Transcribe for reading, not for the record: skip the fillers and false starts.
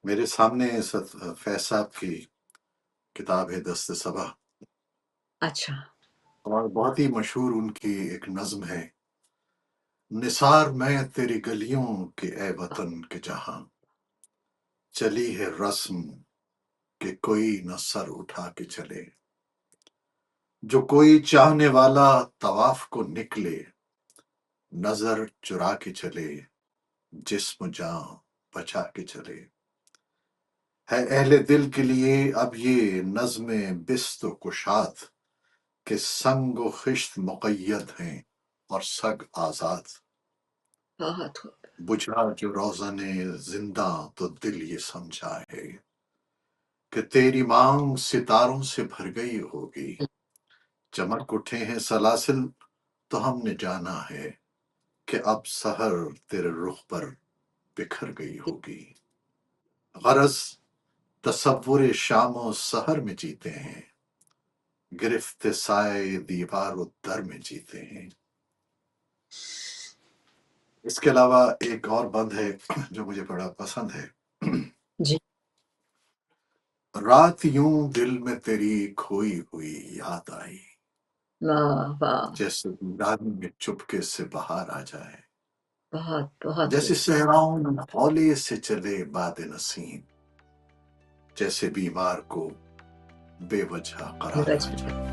میرے سامنے فیض صاحب کی کتاب ہے دست صبا، اچھا اور بہت ہی مشہور ان کی ایک نظم ہے، نثار میں تیری گلیوں کے اے وطن کے جہاں، چلی ہے رسم کہ کوئی نہ سر اٹھا کے چلے، جو کوئی چاہنے والا طواف کو نکلے، نظر چرا کے چلے، جسم جاں بچا کے چلے، ہے اہل دل کے لیے اب یہ نظم بست و کشاد، کہ سنگ و خشت مقید ہیں اور سگ آزاد، بہت خوب. بجھا جو روزن زندہ تو دل یہ سمجھا ہے کہ تیری مانگ ستاروں سے بھر گئی ہوگی، چمک اٹھے ہیں سلاسل تو ہم نے جانا ہے کہ اب سحر تیرے رخ پر بکھر گئی ہوگی، غرض تصور شام و سحر میں جیتے ہیں، گرفت سائے دیوار و در میں جیتے ہیں۔ اس کے علاوہ ایک اور بند ہے جو مجھے بڑا پسند ہے، جی رات یوں دل میں تیری کھوئی ہوئی یاد آئی، واہ واہ جیسے رانی میں چپکے سے بہار آ جائے، بہت بہت خوب. جیسے صحراؤں ہولے سے چلے باد نسیم، جیسے بیمار کو بے وجہ قرار آ جائے۔